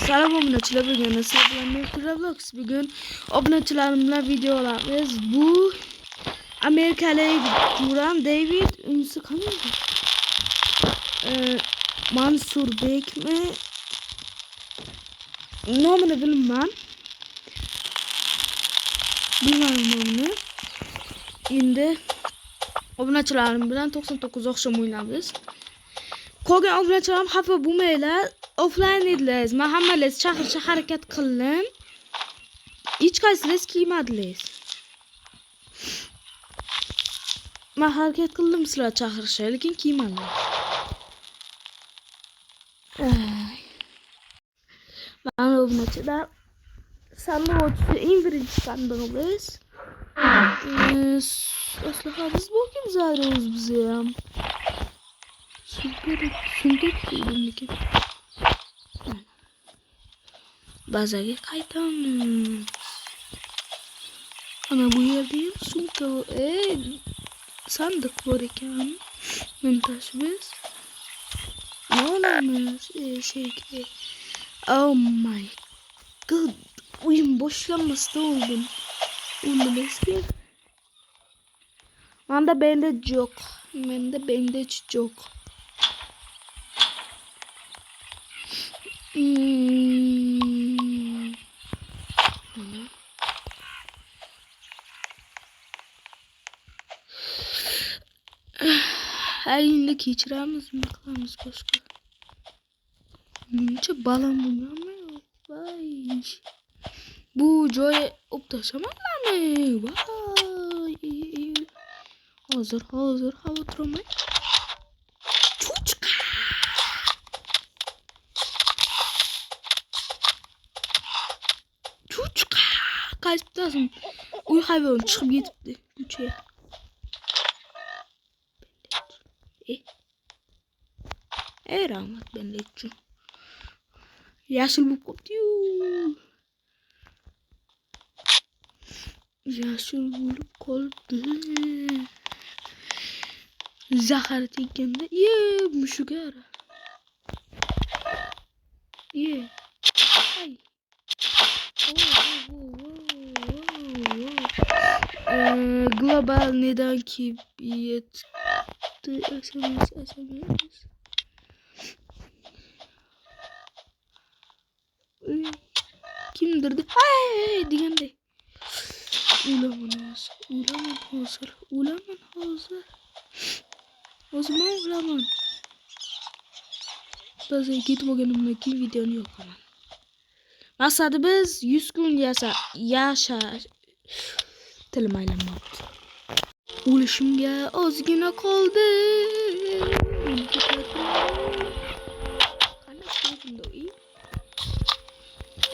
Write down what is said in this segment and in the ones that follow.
Selam obunachilar, bugun sizlar bilan Roblox. Bugun obunachilarim bilan videolarimiz. Bu amerikalik Duran David, unisi qanday? Mansurbekmi? Nomini bilmayman. Nomini. Endi obunachilarim bilan 99 oqshom o'ynaymiz. Qolgan obunachilarim xafa bo'lmanglar. Offline edilar. Men hammalaringiz chaqirishga harakat qildim. Hech qaysingiz kelmadingiz. Men harakat qildim sizlar chaqirishga, lekin kelmadingiz. Mana obunachilar sandiqni eng birinchi sandig'imiz. Aslahamiz borkim zarur bizga ham. Super shunday lekin. Bazaga qaytamiz. Ana bu yerda sumka, sandiq bor ekan. Muntashmiz. Olamiz eshikni. Oh my god. Oyun boshlanmasdan oldum. Unutmasdi. Menda bandage yo'q. Menda bandage yo'q. Endi kechiramizmi, qilamiz boshqa. Buncha balon bo'lganmi? Voy. Bu joy o'ptashamanlarmi? Voy. Hozir xavotir olmang. Chuchqa. Qayerdasan? Uy hayvon chiqib ketibdi. Ko'chaga. Rahmat bandage. Yashil bo'lib qopti-yu. Yashil bo'lib qoldi. Zahar teganda, mushugar. Ay. Global neden ki yetti SMS. Kimdirdi? Hey deganda. Ulaman hozir. O'zim ulaman. Bazaga ketib olganimdan keyin videoni yo'qaman. Maqsadi biz 100 kun yashash. Tilim aylanmoqda. O'lishimga ozgina qoldi. Qanday qildim do'y?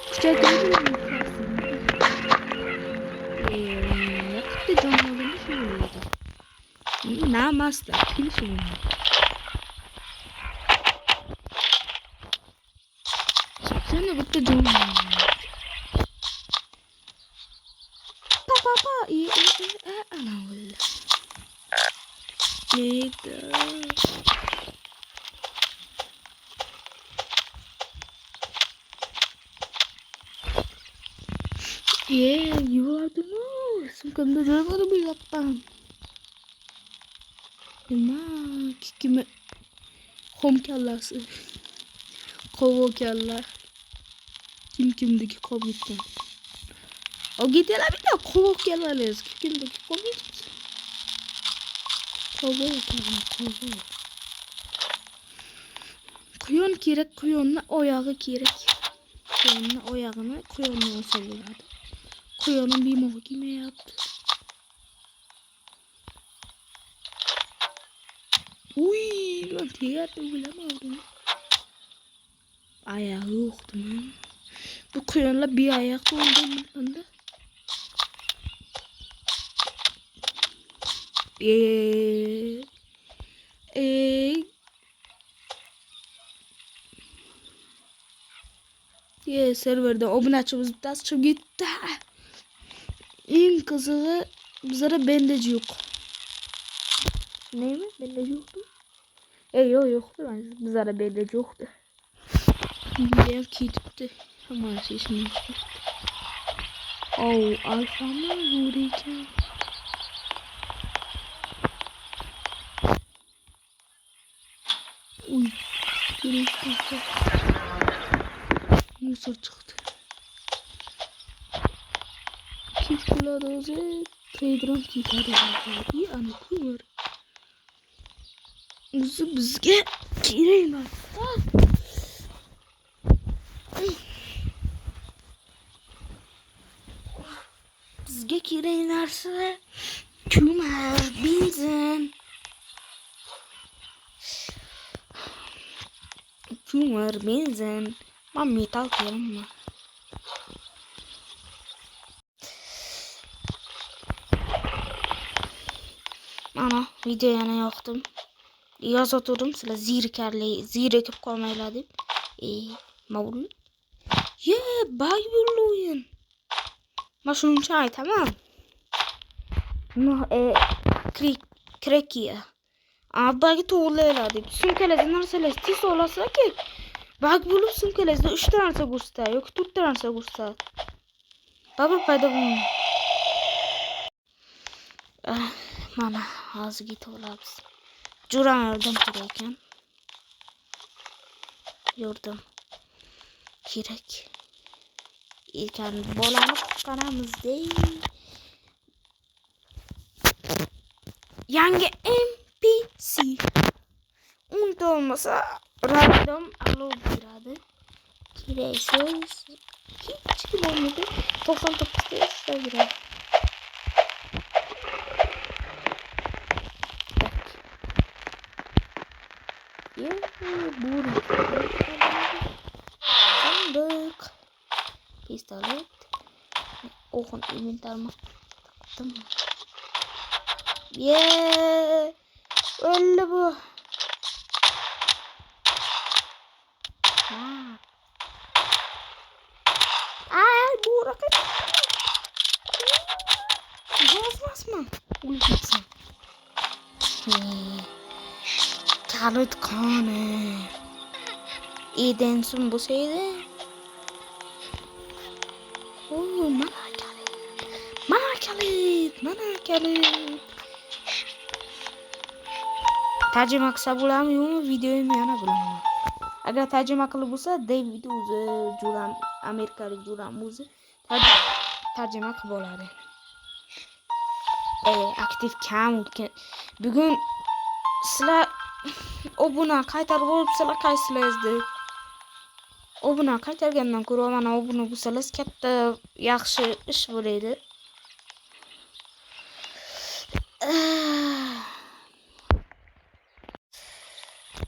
Kuchaytirdim. Qipti jonimni shu edi. Namasda kelishim. Seni bitta jonim. Papa, ana valla. Neydi? Yuvardınız. Sumkamda durmadı bu yaptan. Ama kime hom kallası. Kovo kalla. Kimdeki kovuktan. O gidiyorlar bir de kovuk yalarız. Kimdeki kovuk. Kovuk. Kuyon gerek, kuyonla oyağı gerek. Kuyonla oyağını kuyonla salıyorlardı. Kuyonun bir mohu kime yaptı. Uy, ben tiyatı bilemiyorum. Ayağı yoktu lan. Bu kuyonla bir ayak oldu bunda. Serverda obunachimiz bittasi chiqib ketdi. Eng qizig'i bizda bandage yo'q. Neymi? Bandage yo'qmi? Yo'qdi. Bizda bandage yo'qdi. Gider kitipti. Ama sesini. Oh, alfa mı vuracağım? Uy. Görüşürüz. Musor çıktı. Kit kuladoze. Trader'ın kitari var. İyi anı kumar. Muzu bizge kireyim hatta. Bizge kireylerse kumar, benzin. Kumar, benzin. Ben metal kırım mı? Ana video yana yoqdim. Yoz oturdum sizlar zirikib qolmanglar deb. Mavlu. Ye, bug bo'ldi o'yin. Men shuncha aytaman. Krekiya. Bug'i to'g'rilaylar deb. Sumkalarda narsalar tez olasizki, bug bo'lib sumkalarda 3 ta narsa ko'rsatadi yoki 4 ta narsa ko'rsatadi. Bubble paydo bo'ldi. Mana hozir ketib olamiz. Juram yordam kerak ekan. Yordam kerak ekan. Bolani qutqaramiz dey. Yangi NPC. Unda olmasa random alov beradi. Keraksiz hech kim olmaydi. 99 ta ishlaveradi. Sandık. Pistolet. Oğlum inventarıma taktım. Öldü bu. Ay bu raket. Yazmaz mı? Uyuyacaksın. Kalut kanı. İdensin bu şeyde. Oo, mana kalit. Tercüme qilsa bo'ladimi, videoyim yana bilaman. Agar tercüme qilib bo'lsa, David o'zi juram amerikalik juram o'zi tercüme qilib oladi. Aktiv kam o'tgan. Bugun sizlar obuna qaytarib olibsizlar qaysilaringizda? Obuna qaytargandan ko'ra mana obuna bo'lsangiz katta yaxshi ish bo'ladi.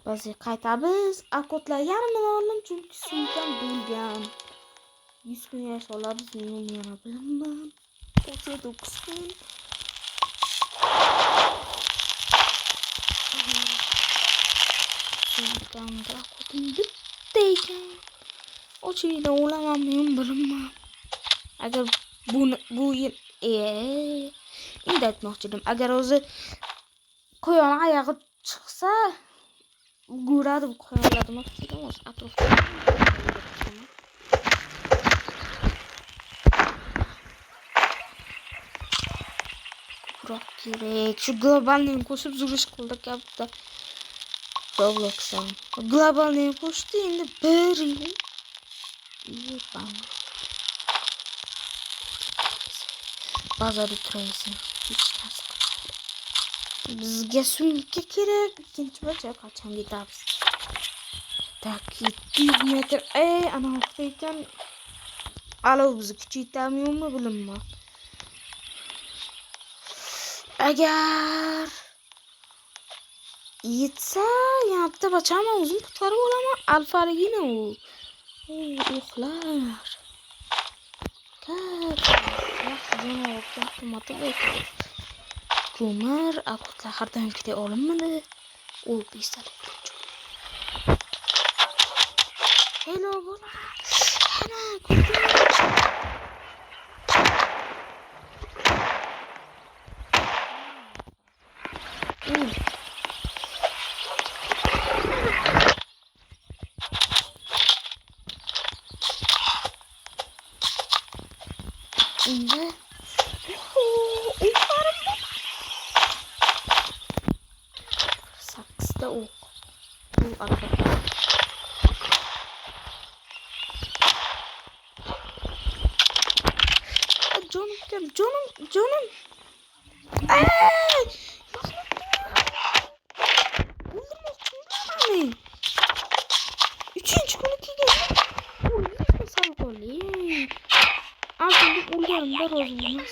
Bazı qaytamiz. Akotlar yarmini oldim çünkü sumkam bo'lgan. 100 kun yashaylar bizning yana bilaman. 9 kun. Sumkamda akotim bitta ekan. Ochida o'laman men bilaman. Agar bu yil endi aytmoqchidim. Agar o'zi qo'yon oyog'i chiqsa Gurada bu koyarlarıma tutuyorum atrofta. Kurak gerek. Şu globalliğin koşup zürüş kıldık ya bu da. Roblox'tan. Globalliğin koştu yine bir yıl. İyi bana. Bazarı türesin. Hiç nasıl. Bizga sumka kerak. Ikkinchi bacha qachon ketamiz? Tak 200 metr. Ana o'qiyotgan alov bizni kuchaytirmaymi bilinmayman. Agar yetsa, yana bitta bachani o'zim qutqarib olaman. Alfaligina u. Uxlar. Ko'mir, akutlar har doim keta olinmadi. U pistolet. Hello bola. Ana, Indi. Oklarım bu. Saksıda ok. Bu arkadaşlar. Canım. Ay! Oğlum, üçüncü gol 2 geldi. Sağ gol. Artık uyarım da rozulmaz.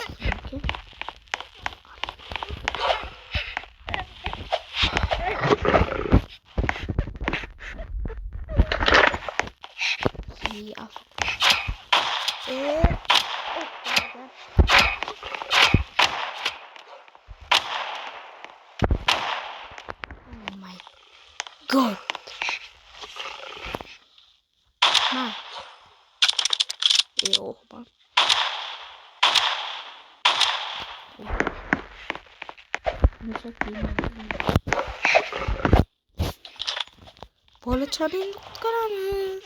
İyi al. Oh my god. Man. Oh man. Bola çarıyım karamız.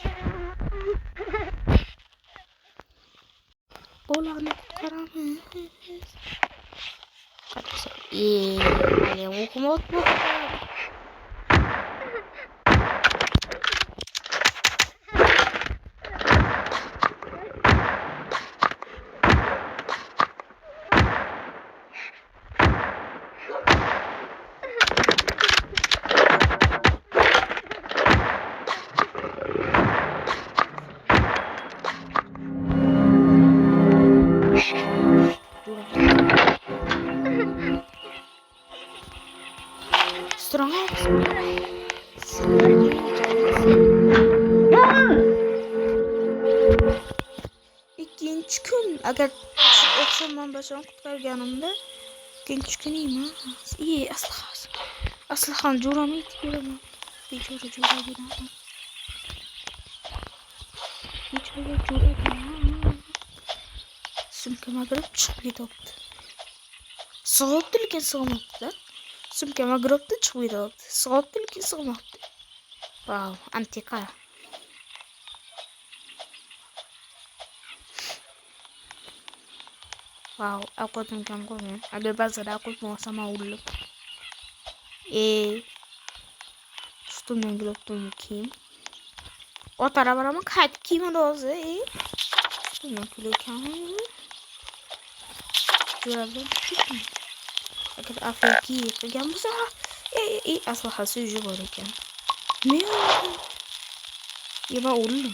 Bola karamız. Kaçsa. Ale okumak bu. İkinci gün agar okşamdan başlayan kutlarganımda ikinci gün iyiyim ha. İyi Aslıhan Curam'ı itiyorum. Bir Cura giremem. Sumkama girip çıkıp gidiyordu. Soğuktu lekin sığmabdı. Sumkama girip de çıkıp gidiyordu. Soğuktu lekin sığmabdı. Wow, antika. Wow, aku tengkam kau ni. Ada bahasa aku mau sama ulu. Üstüm yang gelap tuh kim? O tarafa ama kayıt kimin olsa Üstüm yang gelap kim? Jualnya kim? Agar Afriki kerjaan besar. Asal hasil juga kan. Mio. Ya mau ulu.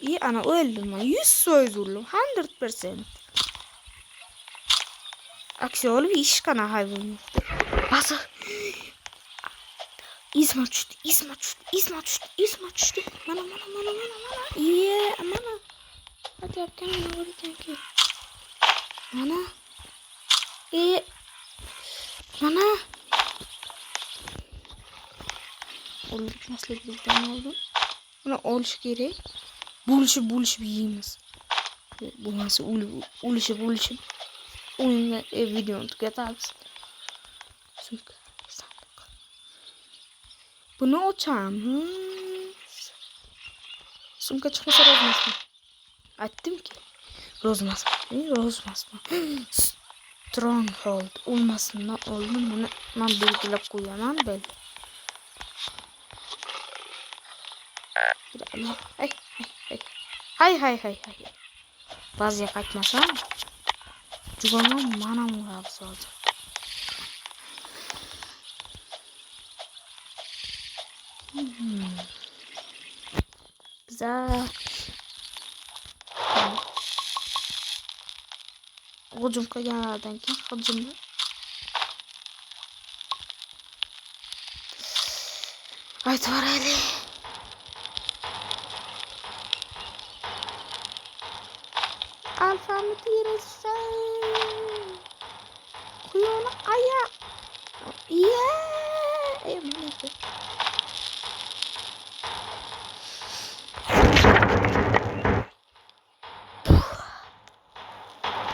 İyi ana öldüm ben. 100% öldüm. 100%. Aksiyonu bir iş kana hayvan. Nasıl? İzma düştü. Mana. İyi mana. Hadi yapken ne olur sanki. Mana. Mana. Olduk nasıl bizden oldu? Buna oluş gerek. Buluşup yiyiniz. Bu nasıl buluşup. Oyunda videonu tüketiriz. Bunu açarım. Sumka çıkırsa rozmaz mı? Açtım ki. Rozmaz mı? Stronghold olmasından oldum. Bunu ben bilgilep koyamam belli. Hay. Bazıya kaçmasam. Cuganın mana muhafızı olacak. Güzel. Hocam kayalardan ki hocam. Ay tuvareli. Alfamı tirese. Kuyona ayak. Manito.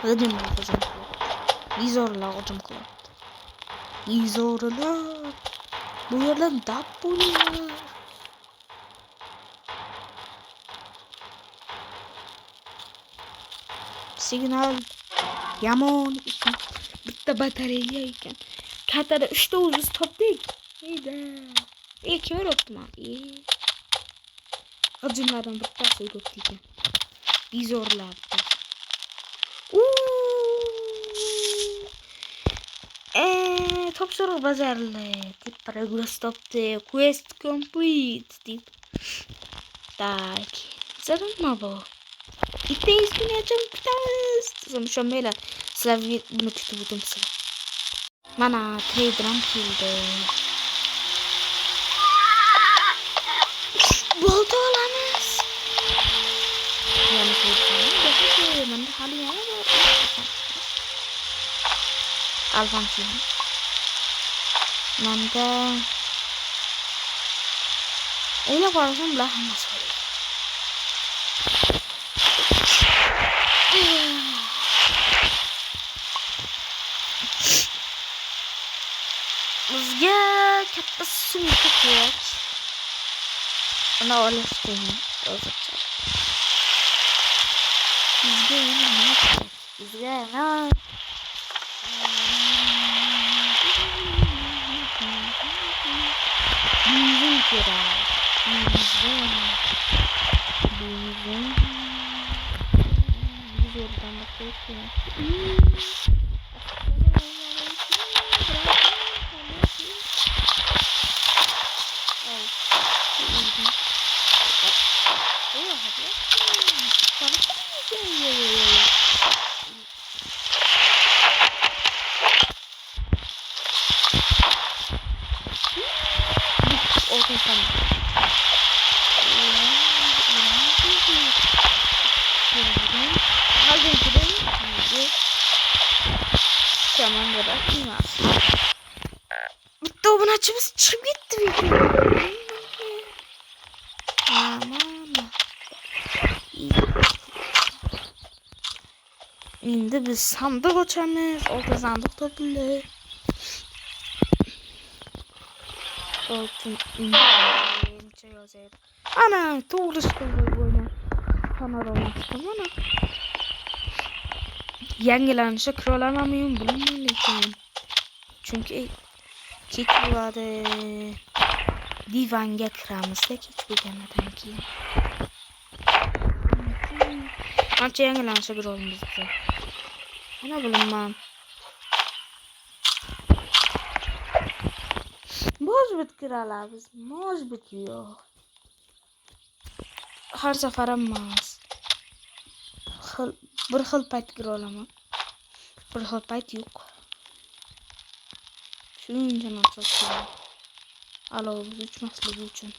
Hadi mi hocam? Biz orla hocam kulak. İzorlar. Bu yerden dap buluyor. Signal. Yamon. Bitta batarya ekan. Katada 3 ta o'ziz topdik. Eda. Kim o'ribdi men? G'ijimlardan bittasi o'ribdi ekan. Bizorlardi. Topshiriq bajarildi. Deb progress topdi. Quest complete deb. Tak. Zararma bu. Bitta ismini açam kutamiz. Shomela. Sizlar buni kutib o'tiribsizlar. Mana trader'am keldi. Bolta olamiz. Yana ko'rdim. Menda hali yana bor. Alvanchi. Menda o'ylab qarasam bular hammasi bor. Bizga katta sumka kerak. Ana olishdim hozircha. Bizga nima kerak? Bizga benzin kerak. Bizordan bakıyorum. Tamam da bakmaz. Bitti o bunu açımız çıkıp gitti video. Aman. Şimdi biz sandık açamız. Orta sandık toplu. Altın ince yazayım. Ana doğru sıkıldı böyle. Kanal olmuştum ana. Yangilanışa kiralamamıyorum bulunmalıyım. Çünkü kek vardı. Divanga kiramızda kek bilmeden ki. Anca yangilanışa kiralım bizde. Ana bulunmam. Mozbit kiralar biz. Mozbit yok. Her sefer olmaz. Bir xil payt kiralaman. Bir xil payt yo'q. Shuncha narsa kerak. Alovimiz o'chmasligi uchun.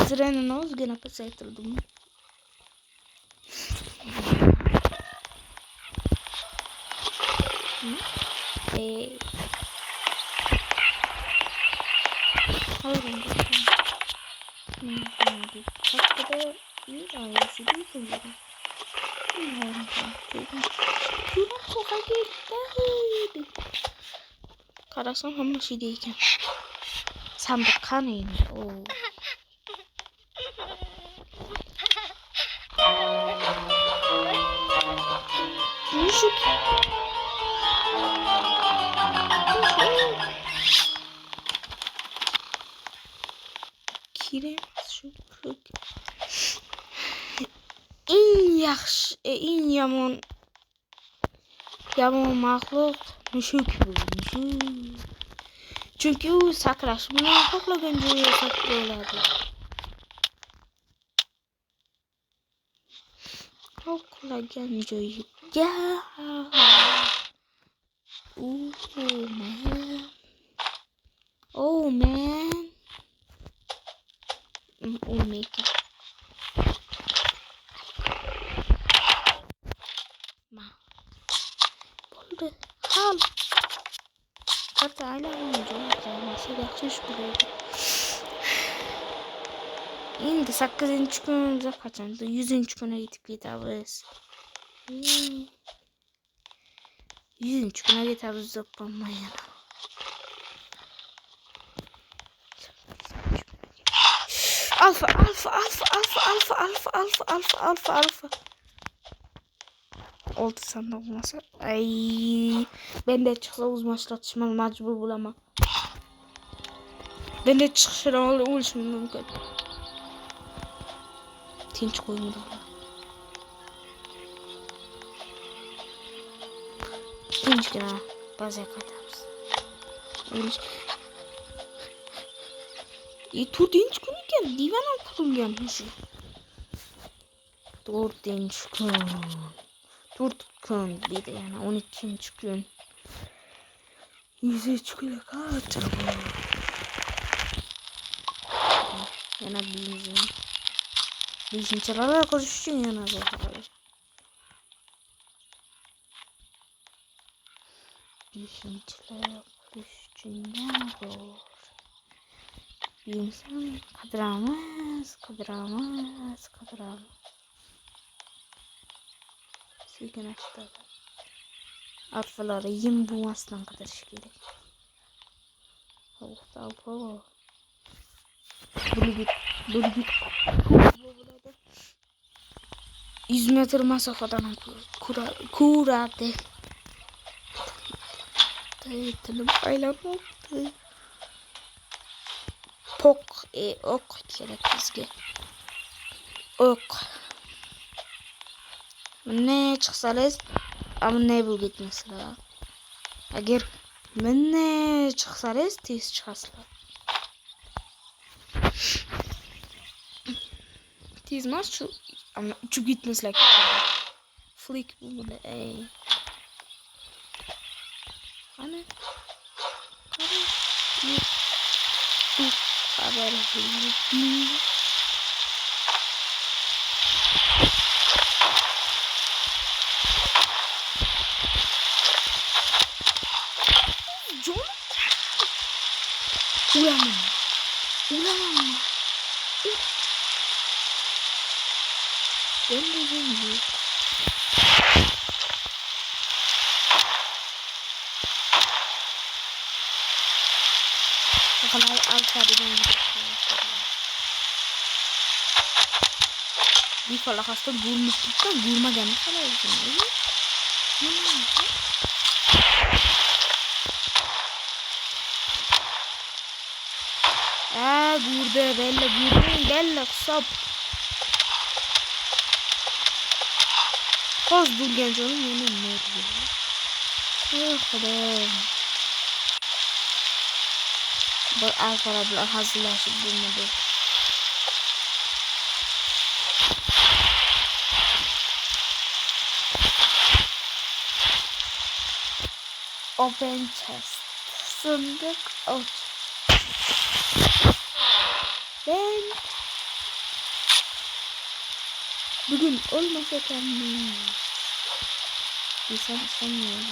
Sirenani ozgina pasaytirdim. Qarasam hamma shida ekan. Sandiq qani endi? Mushuk. Kerak shu. Eng yaxshi, eng yomon maxluq mushuk bo'ldi. Chunki u sakrash bilan xohlagan joyga sakray oladi. Xohlagan joyga. Oh man. Olmaydi. Bo'ldi. Hal. Hatta aylanmaydi. Yaxshi ish bo'ladi. Endi 8-kunga qachon? 100-kunga yetib ketamiz. 100 güne getiriz zıplanma yana. Alfa. Oldu sandım olmasa. Ay, ben de çıksa uzmanlaştırma mecbur bulamam. Ben de çıkışına oluşum mümkün. Tinç koymadı. Tinç gene bazı katarız. Öyle. Tu tinç koyarken divan okudum yanlış. Dördüncü gün. 4 gün bir de yani 12. gün. 103 güne kaç? Yana bizim. Bizim çabalar konuşuyor yana zaten. Bizim çabalar konuşuyor. İnsan kadramaz. Silken açtı. Alfaları yem bulmasından kadar şekilde. Allah. Bunu git. 100 metre mesafeden kuradı. Dayıtılım aylanmaktı. Ok gerek bizge. Ok. Ne çıksalız ama ne bu gitmesiler. Eğer ne çıksalız tez çıkasılar. Tez mas şu ama şu gitmesiler. Flick bu da ey. Hani bu haber değil. Uyanma. Ben de bilmiyorum. Bakın alfabetten bir falan hasta vurmuşlukta vurma gelmiş falan izin. Burada bella sap. Koz bulgen canım yemin ne oluyor? Kadar. Bu alfabeler hazırlaşıp bulmadı. Open chest. Sandık aç. Ben bugün olmasa kendim. İnsan istemiyorum.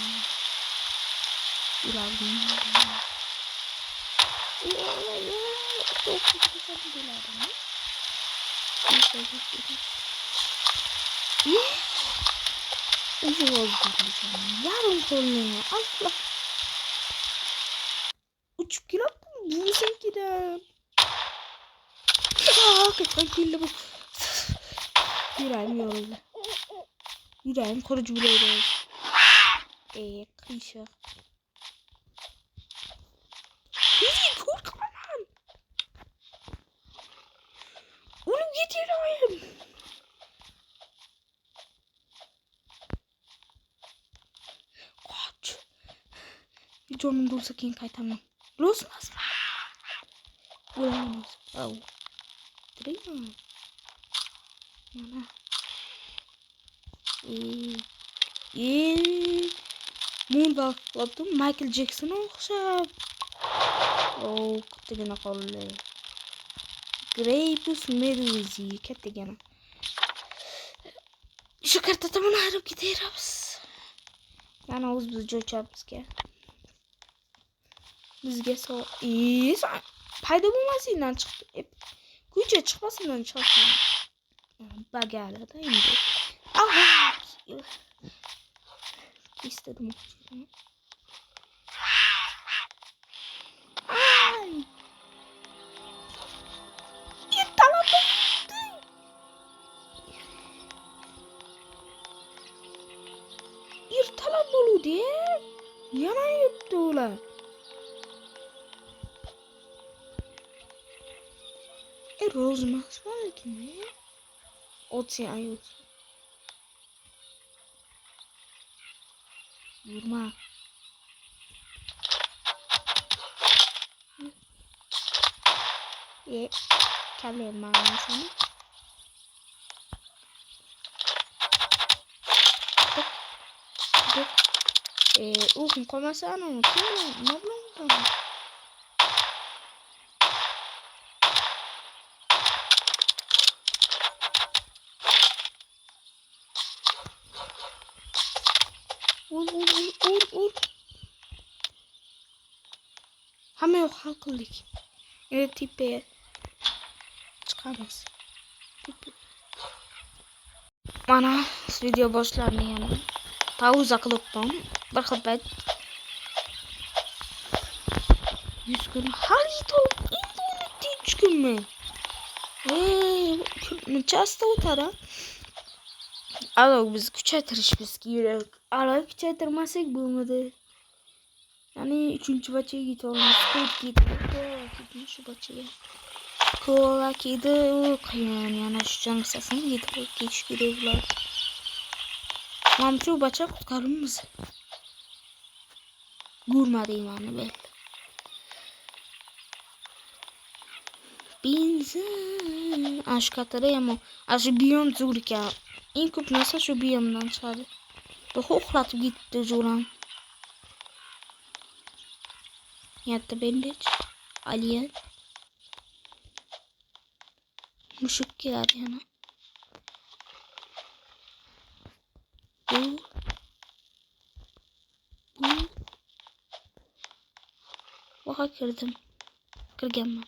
İlerledim. Çok güzel bir ilerleme. Uzun oldu. Yarın konuya. Allah. 3 kilo bu senkiden. Hakikaten kirli bu. Yüreğim yoruldu. Yüreğim korucu bile yoruldu. Kıyışa. Bizi korkmam. Onu getireyim. Kaç. Hiç onun dursa kim kaytamam. Losmaz mı? Bulamaz. Oh. Durayım mı? Yana. Moonwalk yaptım. Michael Jackson'a okşap. Oh, kategana kalle. Grapus Medusi kategana. Şu kartı tamam arıp gidiyoruz. Yani oğuz bizi coçarız ki. Bizge so iyi. Payda bulmasından çıktı. Güce çıkmasından çıktı. Bagala da indi. Ah. İstedim. Ay. İrtalandı. İrtalandı olu diye. Yana yuttu ulan. Rozmaz var ki ne? Ot ya yut. Vurma. Ye. Kalem mağazı sana. Bok. Come sana no? No blonda. Vur. Hame yok halkılık. Evet tipe çıkamaz. Mana video boşlarını yani. Ta uzaklıktan. Bakıp 100 gün. Halit olup indi 3 gün mü? Часто утара. Alo biz küçültürüş biz giyiyoruz. Alo küçültürmezsek bulmadı. Yani 3. bahçeye git olmaz. Kurt git. Gitmiş şu bahçeye. Kola gidi. Yani şu canı sesini gidip geç gidiyorlar. Mamçu bahçe kurtarımız. Gurmadıyım yani belli. Benzin. Aşk atarayım o. Aşı biyom zurik ya. İn kupnasa şu biyomdan çağırdı. Ve hohlatıp gitti zuran. Yattı bendeç. Aliye. Muşuk geldi yana. Bu. Vaka kırdım. Kırgam ben.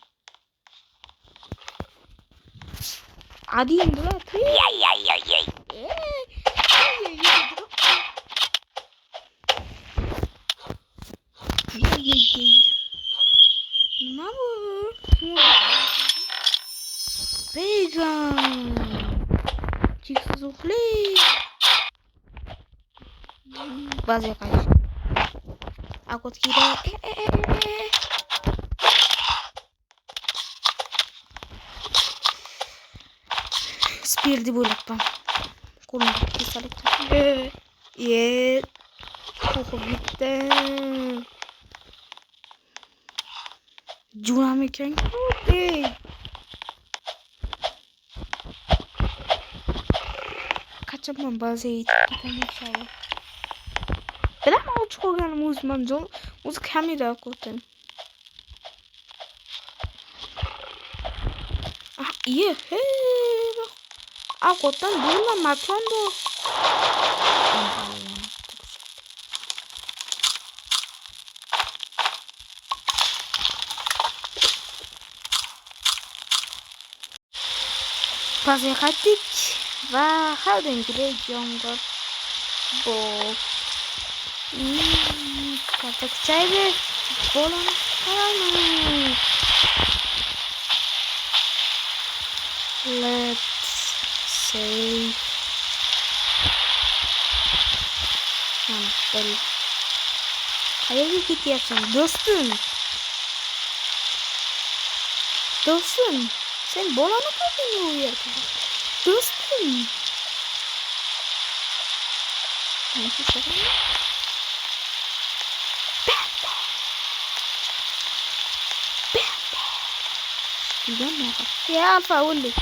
Adiyim bırak. Ne bu? Vegan. Çıksız okli. Bazı yakayış. Aku kira. Spirdi bulaktan. Kolum keserek. Ye. Koku gitti. Cuma mekan değil. Kaçamam bazı eğitim inşallah. Bela mal çoğunluğum uzmanım. Uz kamera koydum. Ah iyi. He. Aku tan dulu matondo. Bazı katik ve halen bile younger bo. Katak çayı bolan kalamı. Let's say böyle. Hayır gidiyorsun dostum. Dostum. Sen bolanı kadın uyuyorsun. Dostum. Nasıl sorun? Ben. Ya faulli.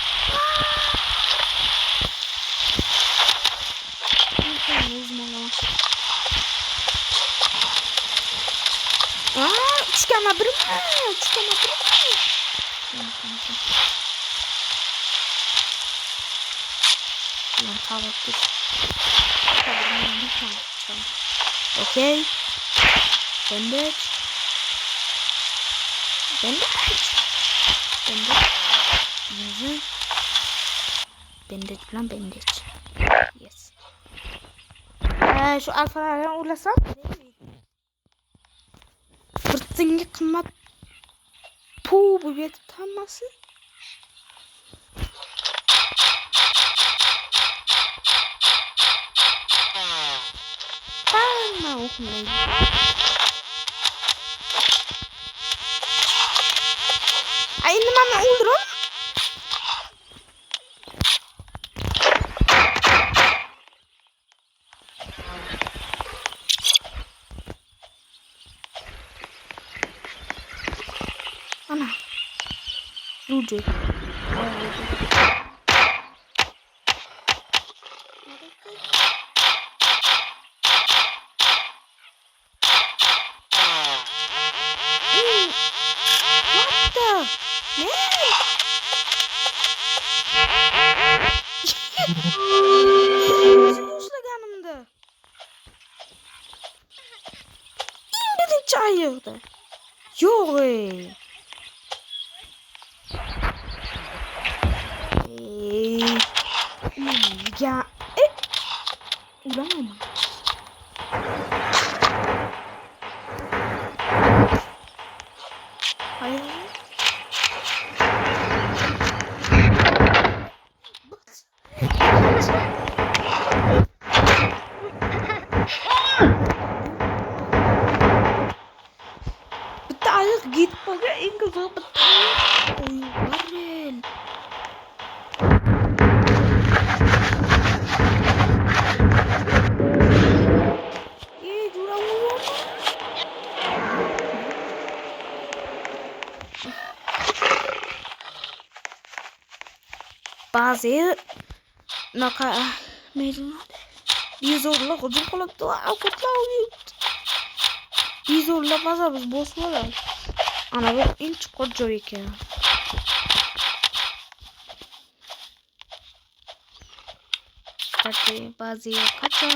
Çıkamadım. Lan tavuk. Okay. Bandage. Bandage plan bandage. Yes. Şu alfalardan uğrasam. Fırtıngi kımmat. Puh bu bir tutanması. Ben okumayayım. Ay ini mana uldur. Ana. Lucu. What the? Ne? Bizim uçlaganımdı. İndirdik çayırdı. Yok ya. Ulan ama. Hayır. Bitti ayık git baka ingin bitti. Oy varel. Jurang lu. Bazı naka mezun. Bizorla hücum kılıp da akıtlağı. Bizorla bazarız boş var. Ana bu inç koca iki. Hadi bazı kaçan.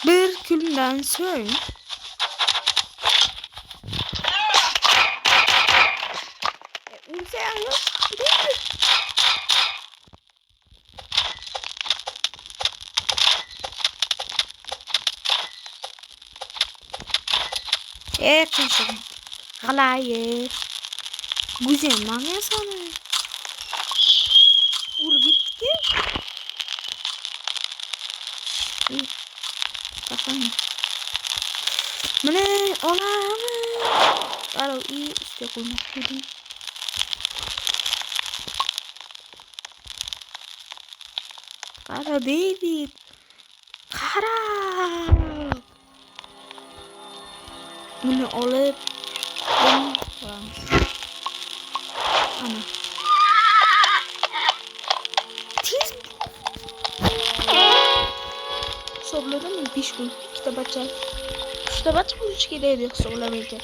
Bir günden sonra kızım. Halayı. Güzel manya sana. Ulu bitti. Kafam. Mene olah. Kalau iyi işte koymak dedim. Kara David. Kara. Mene oleh. Ana. Tiz. Sobladım mı? Piş gün. Kitap açar. Kitap açar. 3 kere soblamayacak.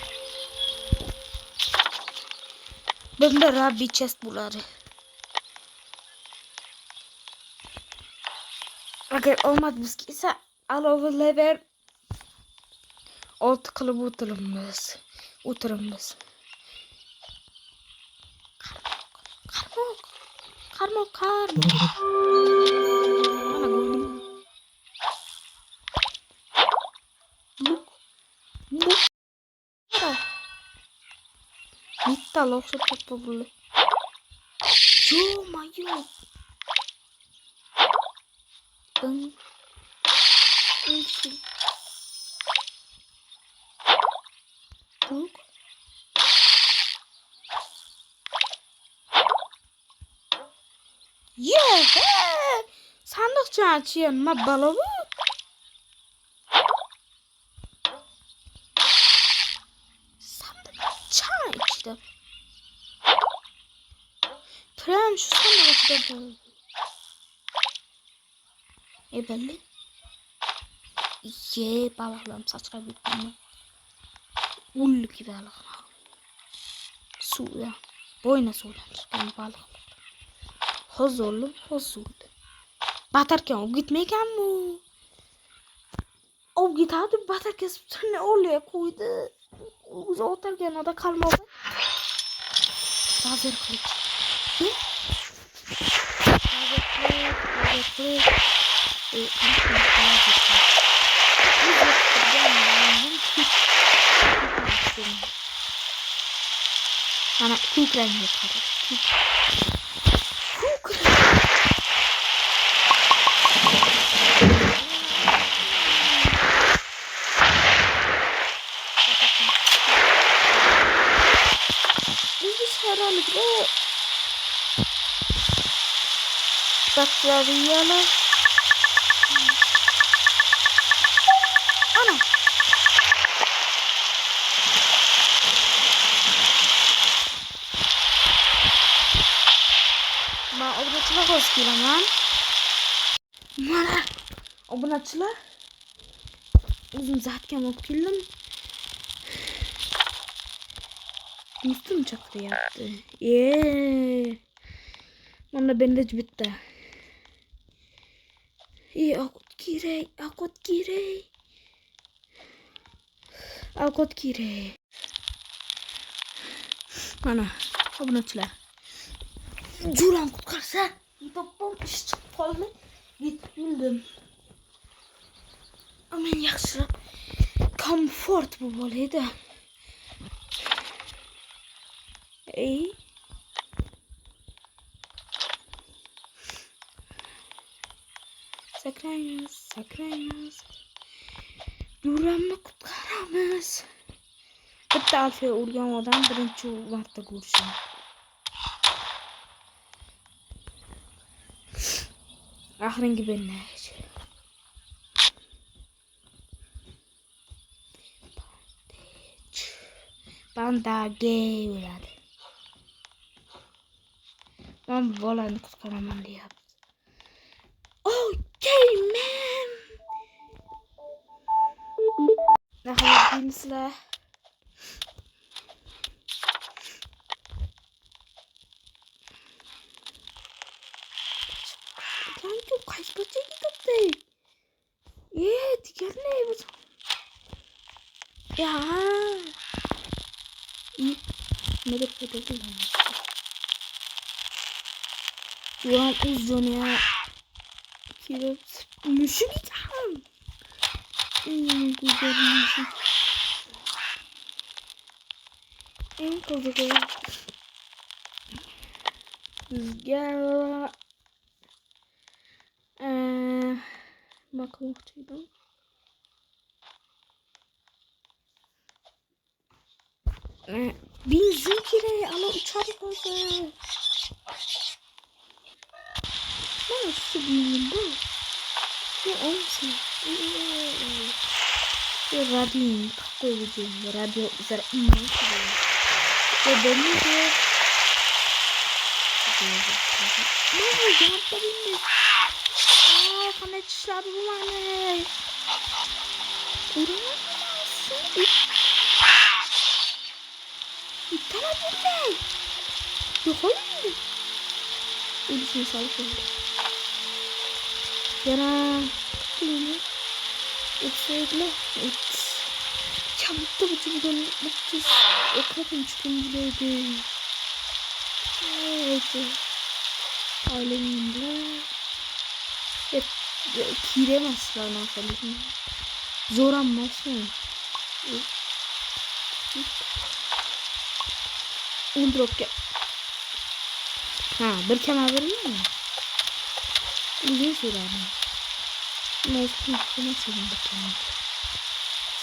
Ben de Rabbi chest buları. Eğer olmadı ise all level alt kılıbı oturumuz. Oturumuz. Karmok. Ana gördüm. Bu. Bitta loksa populu. Yo mayo. Bang. Buk. Yeah. Sandıkçı açıyor ma balığı. Sandıkçı işte. Prem şu sandıkçı balığı. Belli. Ye balıklarım saçma bitmiyor. Ulu gibi balıklar. Suya. Boyuna söylenir. Yani balık. Huzurlu. Batarken o gitmeyken mi? O gitardı batarken ne oluyor koydu. O otarken o da kalmadı. Hazır kılıç. rengi karıştı. Bilgisayarlıkla bakteriyalar. Ana. Ma obunachilar hoş kelaman. Mana obunachilar o'zim zatkam olib keldim. Do'stim chaqiryapti. Mana bandaj bitta. Ovqat kerak. Mana obunachilar. Jo'ram qutqarsa, yetib ish chiqib qoldi. Yetib keldim. Men yaxshiroq komfort bu bo'ladi. Sakraymiz. Jo'ramni qutqaramiz. Bitta alfiya urgan odam birinchi marta ko'rishim. Oxirgi bandaj. Bandage bo'ladi. Men bolani qutqaraman deyapti. Okay, man. Nahayatda Kanka kaç parça gitti? Diğer ne bu? Ya. Ne de pedalı lan. Ulan uzun ya. Kilit. Müşü gideceğim. Güzel müşü. En kozuğu. Rüzgar. Bakmıştım. Benzin kireye ama uçar koydu. Nasıl bilmiyorum bu? Ne olsun? Radyo koyacağım. Radyo üzeri ve benim de ne yapabilirim? Kana çıkar bu mane. Uğramazsın. İttala bilmem. Yok oğlum. Öylesine sağlık oldu. Yana. Bunu. Etseyle. Çabukta bu çubuktan mutluz. Okratın çıkınca evet. Aileminde. Hep kiremezler nasıl. Zoranmasın. Undrok ya. Bir kenar veriyor mu? Uzun sürer mi? Nasıl nasıl bakalım.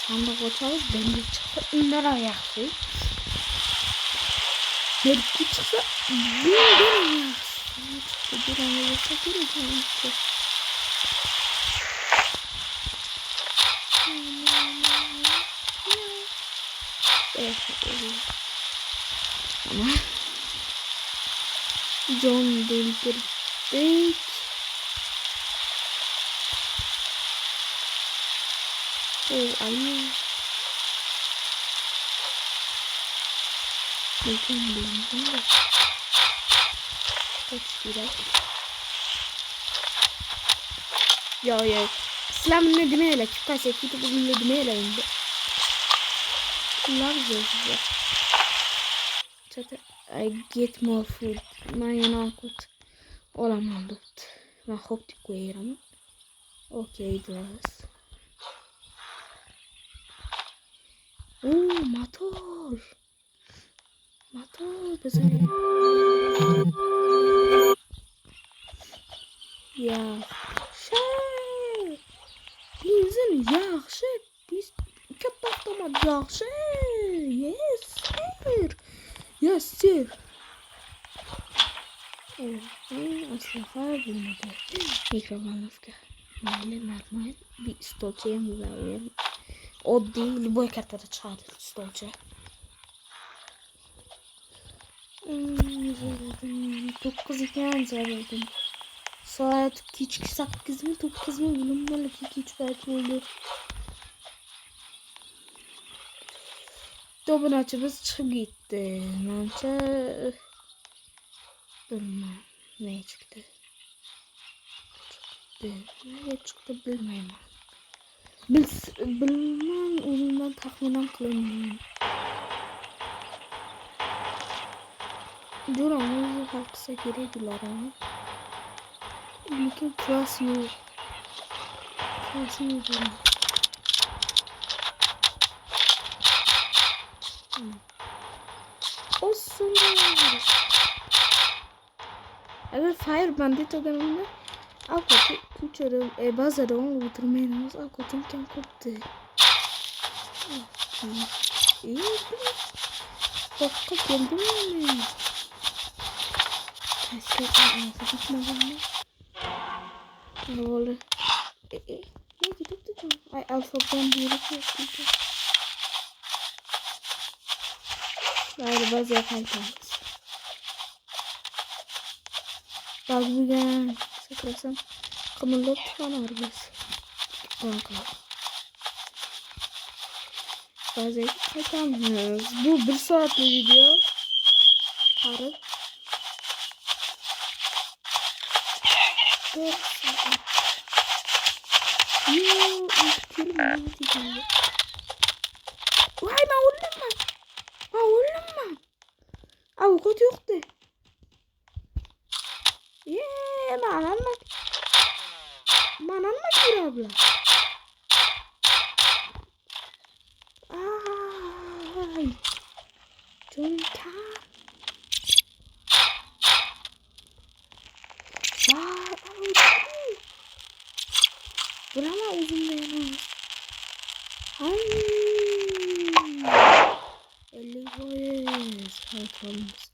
Sandık açarız. Ben de çıksa onlara ayaksın. Belki çıksa bundan ayaksın. Bir an olursa göreceğim işte. Ama John döndürdük. Ayı. Bakın benim. Kaç lira? Ya. İslam ne demeyle? Çıkarsa kitabı ne demeyle indi. Bunlar güzel. Çatı. I get more food. Mayana akut. Olamam dut. Ben hoptik koyarım. Okay, guys. Motor. Motor bize. Yaxshi. Benzin yaxshi. Katta avtomat yaxshi. Yes, sir. Yes, sir. Aslında bulmadı. Mikrofonlovka. Mayli, normal. Bir stolcha ham bular. Oddiy, любой kattada chiqadi stolcha. 9 ekan zarardim. Soat kechki 8 mi 9 mi bilmayman, kech payt bo'ldi. To'binachimiz chiqib ketdi. Menimcha bilmayman, ne chiqdi. Nega chiqdi bilmayman. Bilmam, umuman taxminan qilaman. Duramiz hal qilsa kerak bular ham. Lekin klas yo'q. Klasi yo'q. Olsun. Agar Fire Bandit o'rganimda alqoti ko'chada bazada o'tirmaymiz. Alqotim kam ko'pdi. To'qqa keldimmi? Oldu. Ne gitti canım? Ay alfabetten bir yere koydum. Galiba yaparız. Bak bugün saklarsam kımıldop falan var. Bakalım. Bazı yaparız. Bu 1 saatlik video. Karı. Vay ma oğlum ma. Avukat yoktu. Manan mı bir abla? Ay. Çonta. Burama uzun değil. Ay. 50 boyuz. Haytalımız.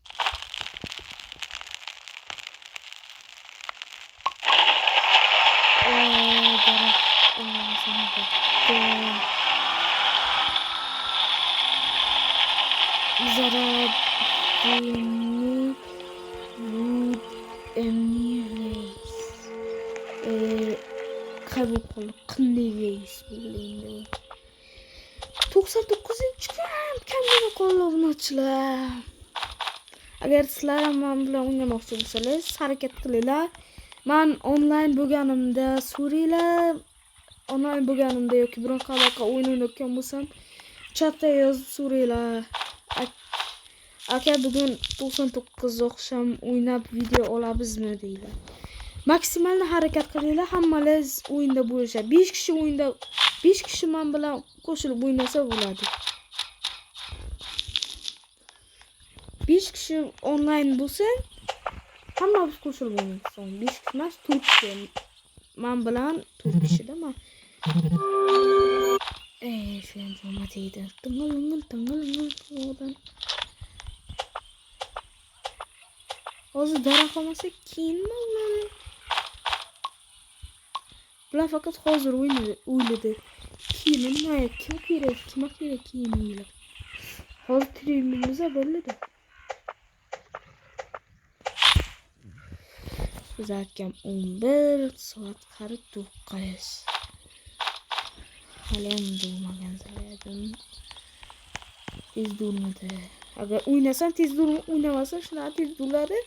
Zarar bunu bu emniyeyiz. Kaybol kınlıyız bildiğinde. 99 çıkan kendine kollarını açılar. Agar sizlar ham men bilan o'ynamoqchi bo'lsangiz, harakat qilinglar. Men onlayn bo'lganimda so'ringlar. Onlayn bo'lganimda yoki bironta aloqa o'yin o'ynayotgan bo'lsam, chatda yozib so'ringlar. Aka bugun 99 oqshom o'ynab video olamizmi deylar. Maksimalni harakat qilinglar, hammalaringiz o'yinda bo'lishadi. 5 kishi o'yinda, 5 kishi men bilan qo'shilib o'ynasa bo'ladi. 5 kishi onlayn bo'lsa, hammamiz qo'shilib o'ynaymiz. 5 kishi emas, 4 kishi. Men bilan 4 kishida men. Sen zahmat edi. Tingil. Hozir daraxt olmasa keyinmi ular? Bular faqat hozir o'yladi. Keyin nima kerak, kimga kerak keyin o'ylab. Hozir treningimizda bo'ladi. Biz akam 11 soat qarib 9. Hali ham bo'lmagan zaryadim. Tez bo'lmadi. Agar o'ynasam tez o'ynamasam shunaqa tez bo'ladi.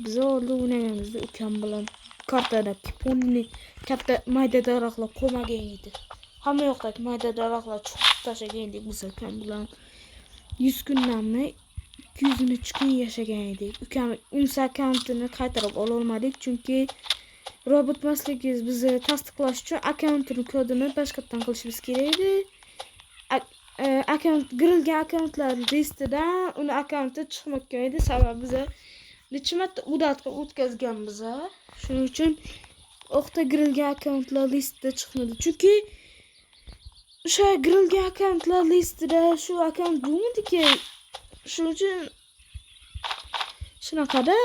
Biz orada o'ynaganimizda ukam bilan kartada ponni katta mayda daraxtlar qolmagan edi. Hamma yoqdagi mayda daraxtlar chiqib tashlagan edik biz ukam bilan. 100 kundanmi 200 kun yashagan edik. Ukam Unsa akkauntini qaytarib ola olmadik chunki robot masligingiz bizni tasdiqlash uchun akkauntini kodini boshqatdan qilishimiz kerak edi. akkaunt girilgan akkauntlar listidan uni akkaunti chiqmoqqa edi. Sababi biz necha marta udatga o'tkazganmiz. Shuning uchun o'qda girilgan akkauntlar listida chiqmadi. Chunki o'sha girilgan akkauntlar listida shu akkaunt bo'lmadiki. Shuning uchun shunaqada.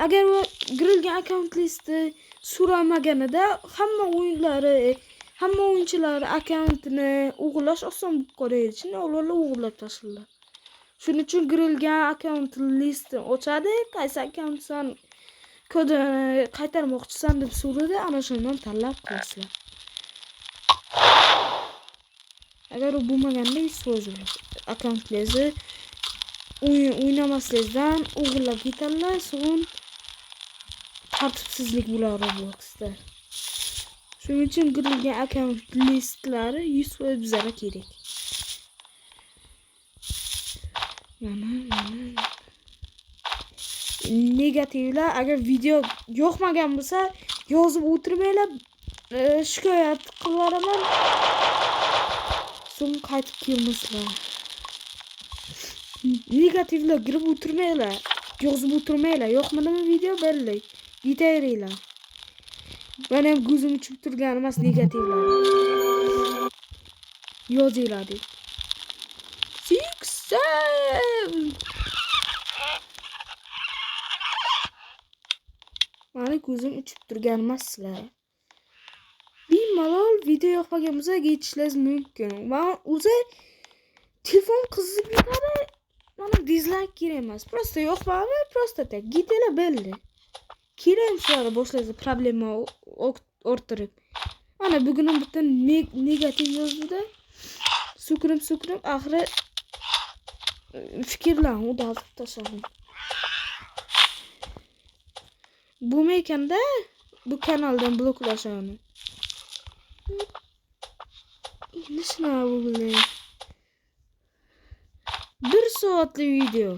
Agar u girilgan akkaunt listi so'ramaganida hamma o'yinchilar akkauntini o'g'irlash oson bo'lib qoladi. Shunday ular o'g'irlab tashlaydilar. Shuning uchun girilgan akkaunt listini ochadi. Qaysi akkauntdan kodini qaytarmoqchisan deb so'raydi. Ana shundan tanlab qilasizlar. Agar u bo'lmaganda so'zlar akkauntlaringizni o'ynamasligingizdan o'g'irlab ketadilar. So'ng tartibsizlik bo'ladi Robloxda. Shuning uchun girilgan akkaunt listlari 100% bizga kerak. Mana negativlar agar video yoqmagan bo'lsa yozib o'tirmanglar. Shikoyat qilaman. So'ng qaytib kelmaslar. Negativlar girib o'tirmanglar. Yozib o'tirmanglar. Yoqmadimi video belli. Yetaveringlar. Men ham ko'zim uchib turgan emas negativlar. Yozinglar deb. 6 7 Mani ko'zim uchib turgan emas sizlar. Bemalol video yoqmagan bo'lsa ketishingiz mumkin. Men o'zi telefon qizib ketadi. Mana dislike kerak emas. Prosta yoqmadi, prosta tak. Gitela belli. Kerak shular boshlaydi problema orttirib. Mana bugun ham bitta negativ yozdi-da. Sukrib oxiri fikrlarni udalib tashladim. Bo'lmaykanda bu kanaldan bloklashani. Nishna bo'ldi. 1 soatli video.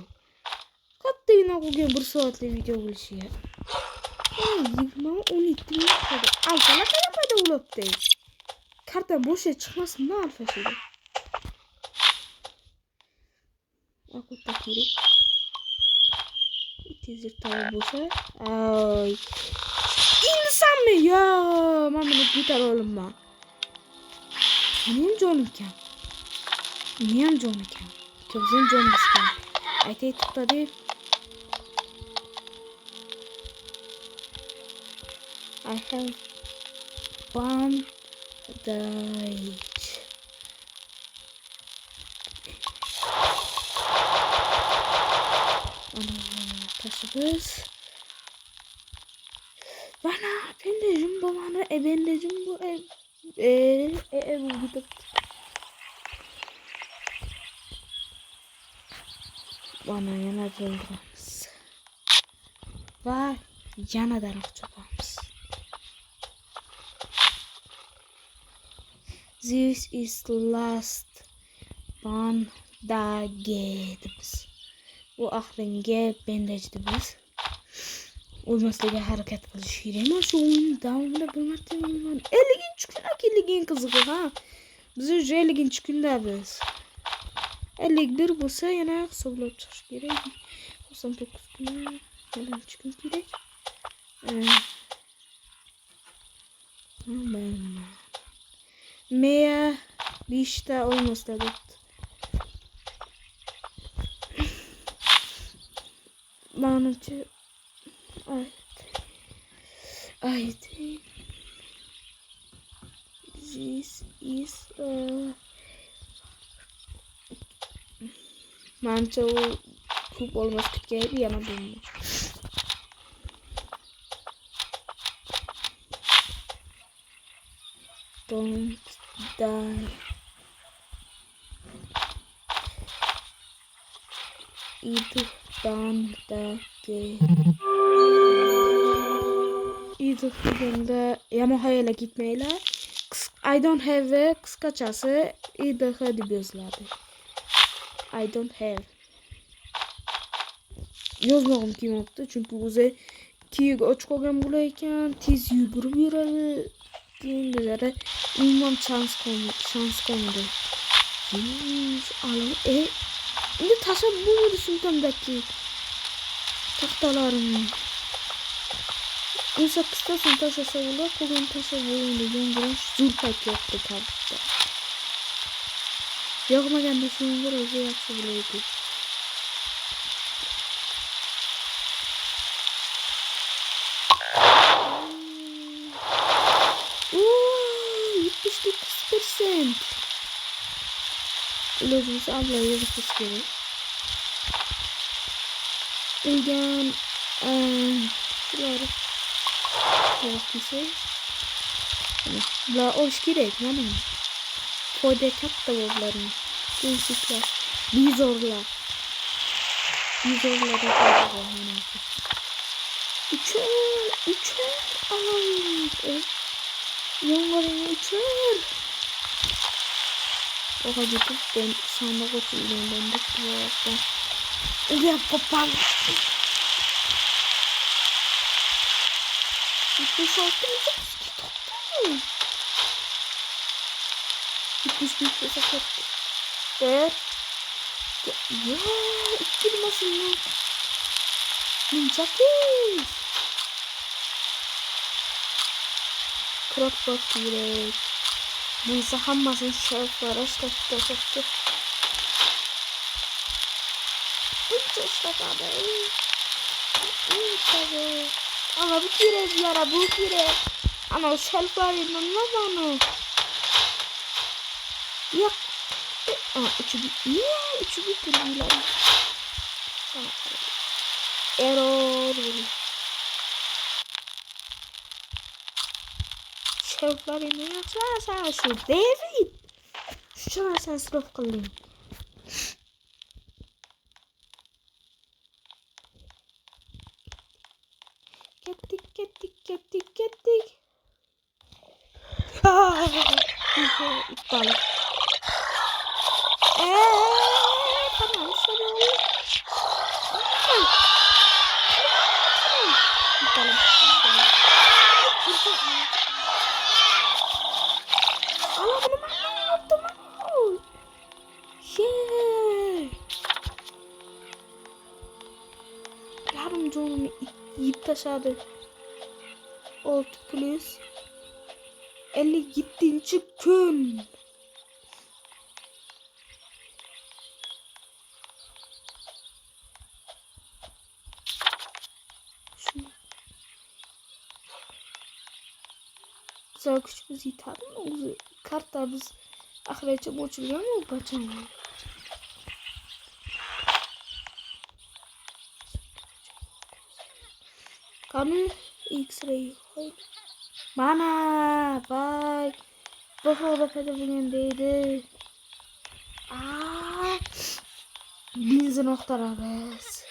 Kattagina qilgan 1 soatli video bo'lishi. 12 minut. Alfalar paydo bo'libdi. Karta bo'shga chiqmasin-da alfa shida. Akutda kerak. Tezlik tava bo'lsa. Ay. İnsanmi? Ya, men buni ko'tara olaman. Mening jonim ekan. Mening ham jonim ekan. Ko'zim jonim ekan. Aytay to'xtadi. I have one died. Taşıbız. Bana bandajım bu bana bandajım bu bu gidip. Bana yana dolduramiz. Va yana daraxt chopamiz. This is last bandage biz. Bu oxirgi bandajdi biz. O'lmasligiga harakat qilish kerak. Men shu o'yin davomida bir marta o'ynadim. 50-kun akilligin qizig'i ha. Biz 50-kunda biz. 51 bo'lsa yana hisoblab chiqish kerak. 99 kun, 50 kun kerak. Meya 5 ta olmasa debdi. Manimcha I think this is manimcha ko'p olmas kerak yana bo'lmaydi. Don't die. Itu bandage. Itu deganda yamohayalar gitmaylar. I don't have a qisqachasi IDH deb yoziladi. I don't have. Yozmog'im kelmabdi chunki o'zi kiyiga och qolgan bo'lar ekan, tez yugurib yuradi. Keyinlari umuman chans qolmadi. Alın. Şimdi taşa bulmadı sultandaki tahtalarını. Ama kıstasın taşa savula bugün taşa bulundu. Yengren zulfet yoktu tarzda. Yokma geldi şunlar özü yapsa bileydi. Ooo 79%. İlacımız ablayı yapısı gerek. İlgen şuraya yapısı. La hoş gerek yani. Koyda katta boblarını. Değişikler. Bizorlar. Bizorlar da koyda. Üçer. Ay. Yongarını üçer. Oha gittim ben sandık oturdum ben de şuraya. Ya papam. 76 71 sakat. Der. Ya ittirmesin lan. Minçakız. Kırak bak direkt. Neyse hammasın şartlara şartlara. Ama bu kire yara bu kire. Ama o şelf var ya ne ya. Üçü bitirdiler. Error. Şelfler ne yapsa sen şu David. Şuna sen sırf kılayım. Gittik. İptal. Tamam şöyle olur. İptal. Allah bunu ben yaptım. Yarım canımı yiyip taşadı. 6 plus 57. gün. Şunu. Güzel küçük yitarım mı? Kartlar biz ahirete borçluyor mu? Bacım. Kanı X-ray. Mana vay. Bahora pada bugündeydi. Benzin noktalarız.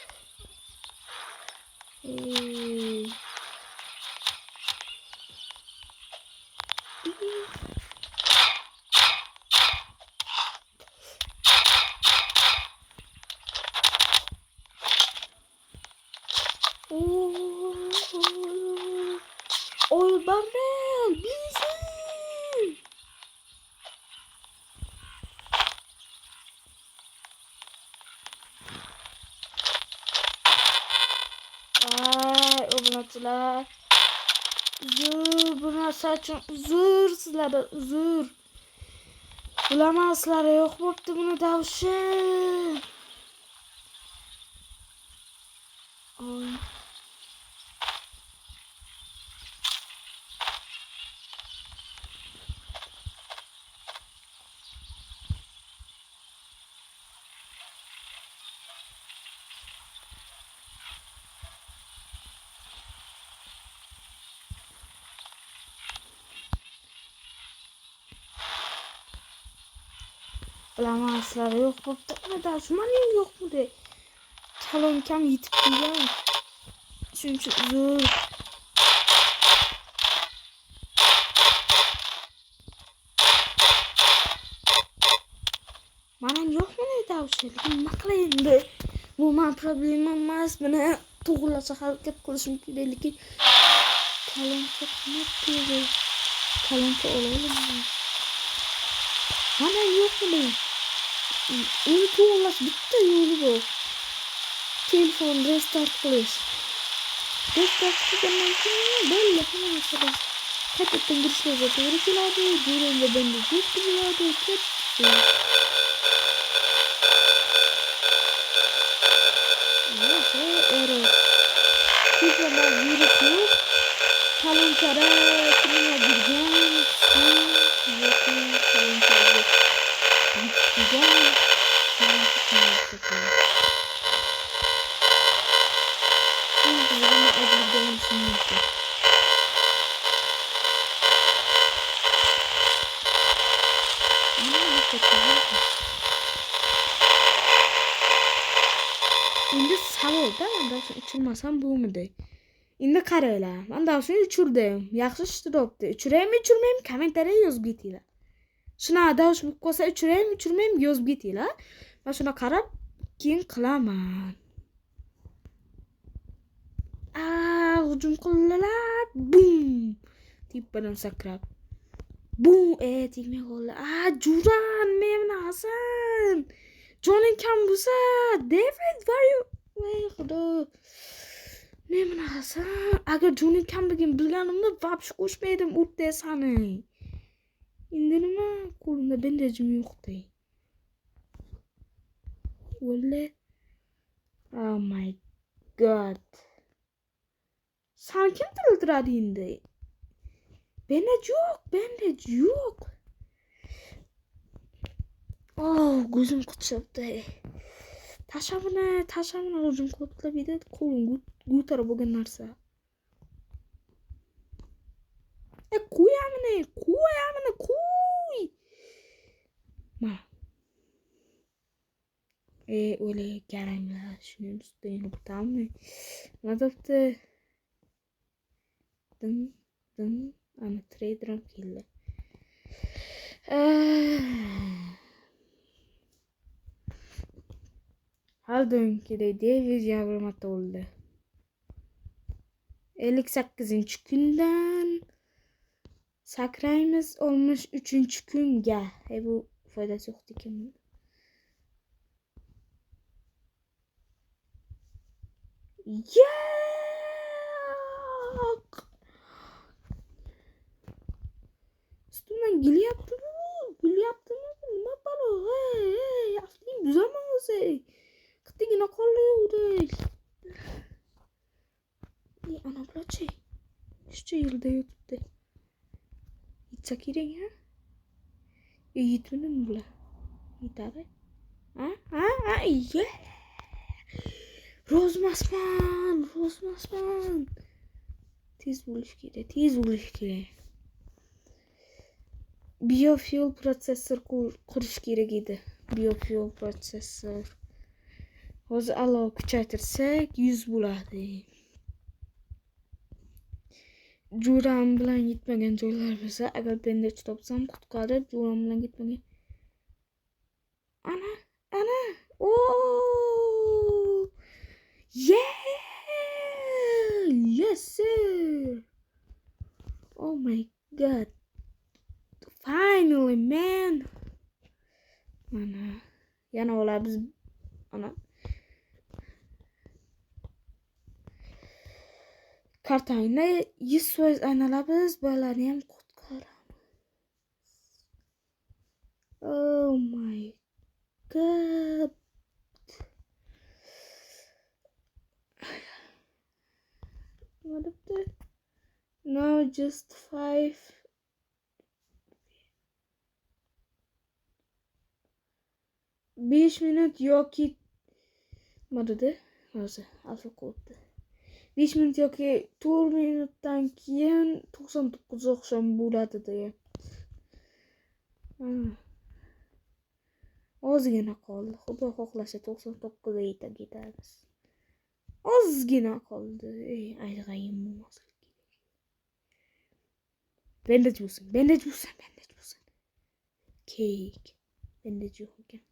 Oy barrel benzin. Ay oblatılar. Zır buna saçın zırsızlar zır. Bulamazlar yok boptu bunu davşın. Ay. Bulamazlar yok boptu bunu davşın yok mu de. Çalon kam yitip gidiyor. Çünkü zır. Manam yok mu ne davşın? Ne kılayım bu man problemim olmaz. Bana toğulasa hareket kılışım ki kalın çok net diyor. Kalın ki olalım mı? Manam yok mu ne? Uni to'g'irlash bitta yo'li bor. Telefon restart qilish. Restart qilgandan keyin bo'ldi hamma narsa. Qaytadan kirishga to'g'ri keladi. Jo'rangga bandaj yetkaziladi. Ketdi. Error. Hujjatlar virus yo'q. Talonchada kimga girgan? Talonchada girgan. Endi savolda manda uchirmasam bo'lmadi. Endi qaranglar. Manda shuni uchirdim. Yaxshi ishtirokda. Uchiraymi, uchirmaymi kommentariyga yozib ketinglar. Shunaqa davush bo'lib qolsa uchiraymi, uchirmaymi yozib ketinglar. Men shuna qarab keyin qilaman. Hujum qildilar. Bum! Teppadan sakrab. Bum! Tegmay qoldi. Juran, men Hasan. Joning kam bo'lsa, David, where you? Ey xudo. Men Hasan, agar joning kamligini bilganimda vobshe qo'shmaydim o'rtaga sani. Endi nima? Qo'limda bandajim yo'qdi. Vallahi. Oh my god. Sen kim tildiradi endi? Bandaj yo'q. Gözüm qıçıbdı. Taşamına hücum qılıbdı bir qo'lim ko'tarib bo'lgan narsa. Qo'yamini, qo'y. Ma. Öyle garanglar, shuni ustiga o'tammi? Madabda. Ana trader'im keldi. Haldunkiday David yavrimata oldu. 58-kundan sakraymiz olmuş 3-kunga. Bu foydasi yo'q ekan. Yo'q. Üstümden gül yaptım. Nima balo? Hey, afting düzelmem o'zi. Qittigina qoldi. Ana bularchi. Shuncha yilda yotibdi. Yetsa kerak, ha? Yetmadimi bular? Yetadi. Ha? Ye. Rozmasman. Tez bo'lish kerak. Biofuel prosessor qurish kerak edi. Biofuel prosessor. Hozir alov kuchaytirsak 100 bo'ladi. Jo'ram bilan yetmagan joylar bo'lsa, agar bandaj topsam qutqarib, jo'ram bilan yetmagan. Ana. Yeah! Yes, sir. Oh my god. Finally, man. Mana. Yana olamiz. Ana. Kartayni 100% aynalamiz, bolalarni ham qutqaramiz. Oh my god. What up there? No, just 5. Beş minut yoki nima dedi? Hozir alfa qo'yibdi. 5 minut yoki 4 minutdan keyin 99 o'xsham bo'ladi degan. Ozgina qoldi. Xudo xohlasa 99 ga yetib ketamiz. Ozgina qoldi. Ayg'ayim bo'lmaslik kerak. Bandaj bo'lsin. Cake. Bandaj yo'q ekan.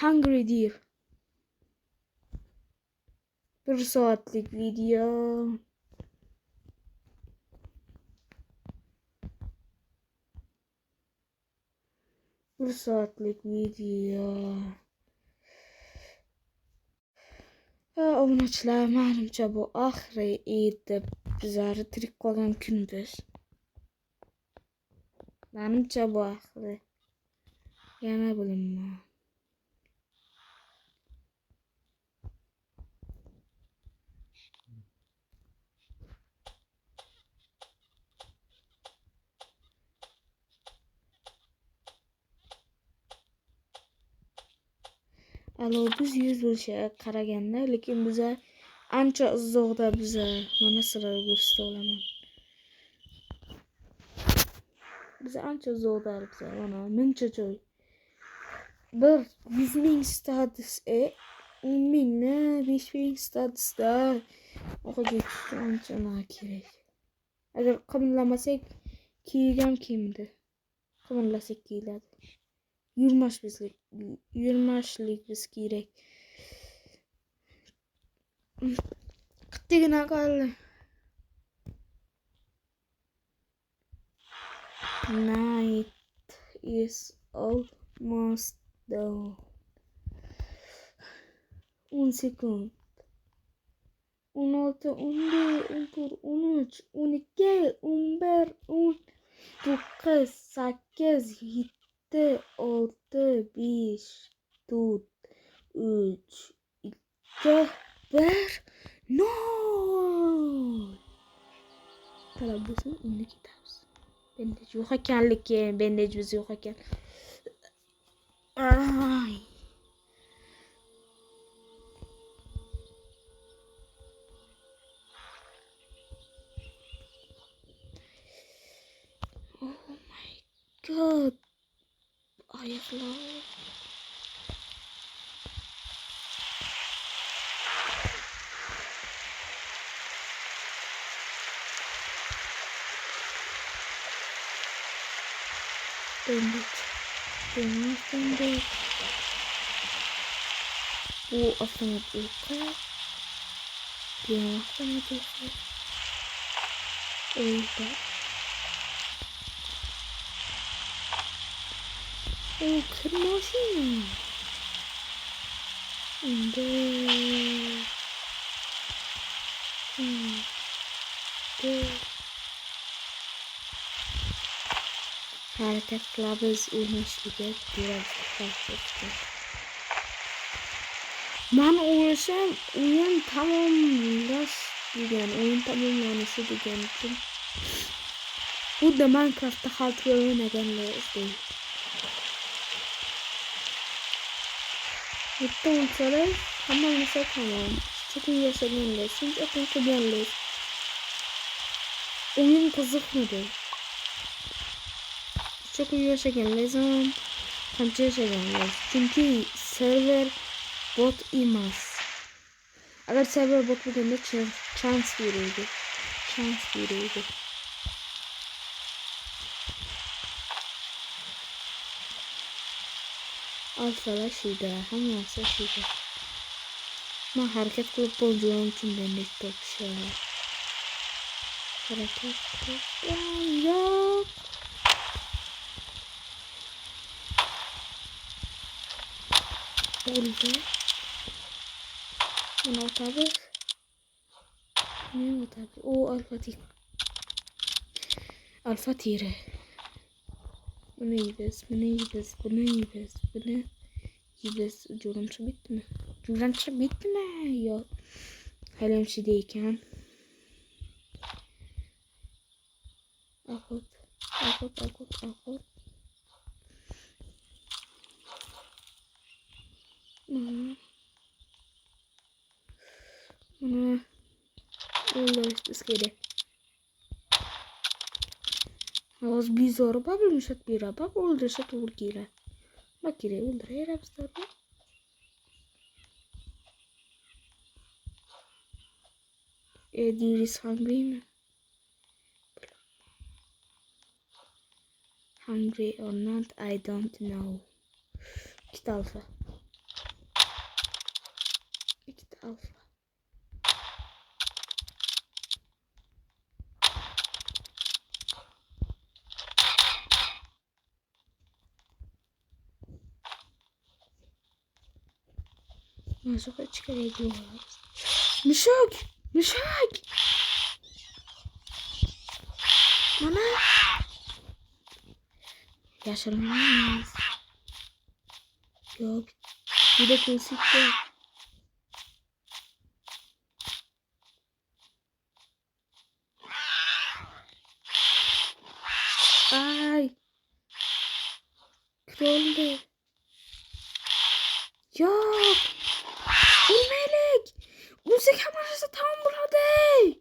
Hungry deer. 1 soatlik video. 1 saatlik video. Obunachilar, menimcha bu oxiri edi. Bizlar tirik qolgan kunimiz. Menimcha bu oxiri. Yana bilmayman. Alo, biz 100 bo'lishga qaraganda, lekin biza ancha uzoqda biza mana sizlarga ko'rsata olaman. Biz ancha uzoqda biza mana muncha joy. Bir 100 ming status 10 mingni 5 ming statusda o'qiga chiqish ancha kerak. Agar qimirlamasak kiygan kiyimdi. Qimirlasak kiyiladi. Yurmashlik biz kerak. Qittigina qoldi. Night is almost done. 10 sekund. 16, 17, 13, 12, 11, 10, 9, 8, 7, 6, 5, 4, 3, 2, 1, no! Talab bo'lsa uni ketamiz. Bandaj yo'q ekanligi, bandajimiz yo'q ekan. Ay. Oh my god. Oyoqlar. Bandaj. Bu avtomat uyku. Bu avtomat uyku. Uyku. Oh, kırmızı. Hareket kılavuz uyuşluğu biraz farklı. Ben uğraşam oyun tamamlanışı degan için. Bu da Minecraft'ta halt oynaganlar değil. Bitta olsalar hammasi tamam. Çok iyi yaşaganlar, shuncha kun qilganlar. Oyun qiziqmadi. Çok iyi yaşaganlar zaman qancha yaşaganlar. Chunki server bot emas. Agar server bot bo'lganda chance beradi. Alfalar shida, hammasi shida. Men harakat qilib bo'lganim uchun bandaj topishadi. Harakat qilgan yo'q. Oldu. Bunu otobüs. Ne otobüs? O Alfa tire. Bunu yiyeceğiz. Curumçu bitti mi? Yok. Halemşideyken. Akut. Bunu o'ldirishimiz kerak. Hozir bezori bo'lishib beradi, o'ldirish to'g'ri keladi. Nima kerak, o'ldiraveramizlar. Eddie is hungry. Hungry or not, I don't know. İki alfa. Nasıl çıkarıyorlar? Müşak! Müşak! Bana! Yaşlanmaz. Yok. Bir de kesikti. Ay. Kraldı. Yok. Ölmelik. Müzik kamerası tam burada.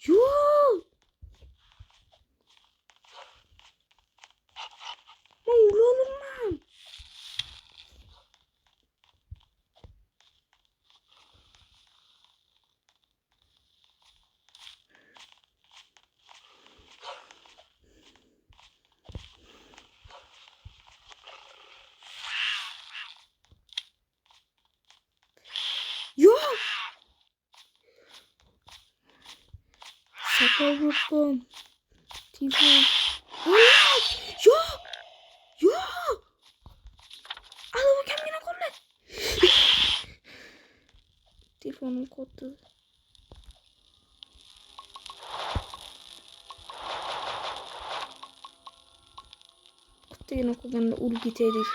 Yok. Oğlum ben. Yok. Sakal vurdum. Telefon. Yok. Yok. Al bakayım yine kolla. Telefonum koptu. Koptu yine kullandı. Ul giteydik.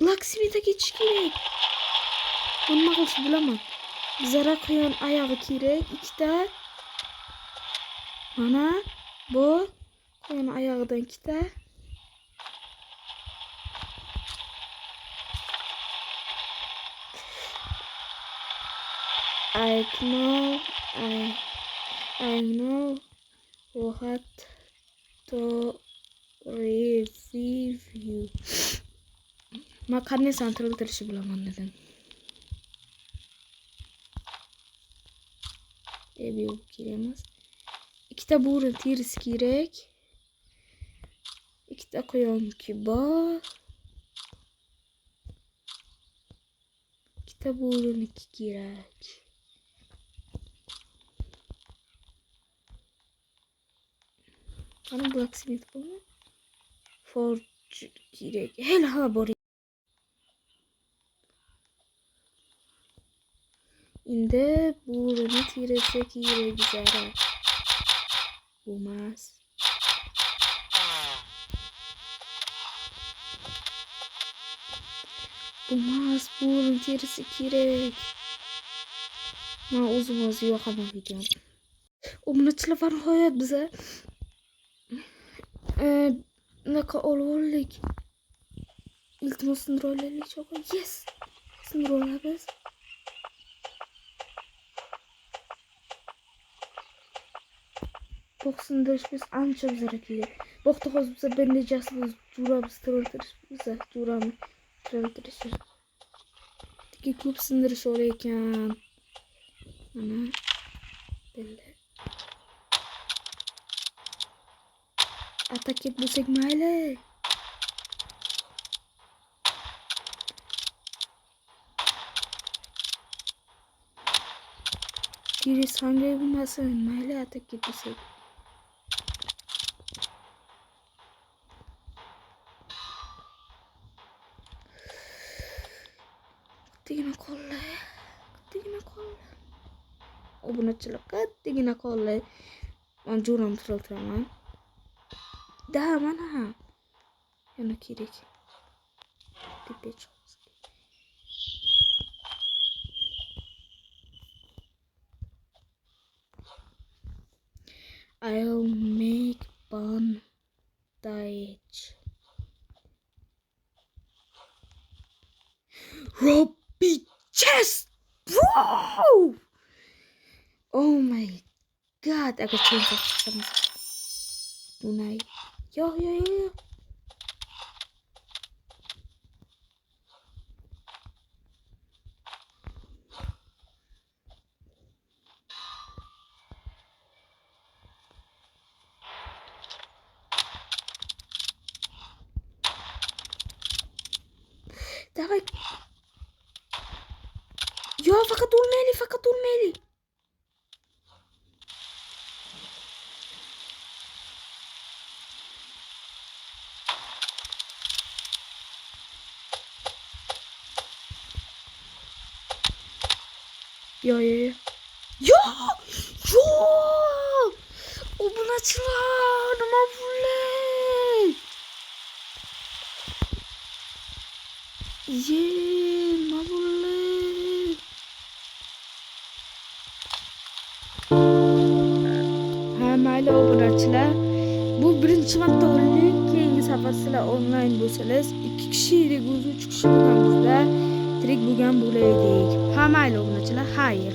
Blacksmith'e geç gerek. Onun ağası bulamam. Zara koyan ayağı gerek. İki de. Ana. Bu. Koyan ayağıdan iki de. I know what to receive you. Makarna santral dışı bulamam dedim. Bir yok giremez. İki de burun tiris gerek. İki de koyalım kibar. İki de burun iki gerek. Bana blacksmith bu mu? Forge gerek. Helha bori. İnde burunu tirese kire güzel. Olmaz. Olmaz. Burun tirese kirek. Ma uzun yok ama videom. O bunu telefon hayat bize. Ne kadar olurlik. İltimas sınırlarıyla çok. Yes. Sınırlar biz. Boksundırış biz anca bize rakıyla. Bokta hoz bize bendecası biz cura biz tırıltırış bize cura mı tırıltırış. Tiki klub sındırış orayken. Ana. Belli. Atak et bu segmayla. Giri sange bulmasın. Mayla atak et bu seg. Tigina kolla. Tigina kolla. O buna çılak. Tigina kolla. Man curam tırıltıraman. Daha mana. Yana kirek. Tipe çok. I'll make bondage. Robbie chest, bro! Oh my god, aku cinta sama Bunai. Yo. Давай. Yo, fakat ulmeli. Yo yo yo. Yo! Yo! Obunachilar, nima bo'lay? Nima bo'lay? Ha, mayli obunachilar. Bu birinchi marta o'ynadik. Keyingi safar sizlar onlayn bo'lsangiz, 2 kishi edik, o'zi 3 kishi bo'lganimizda tirik bo'lgan bo'laydik. Ha, mayli obunachilar, xayr.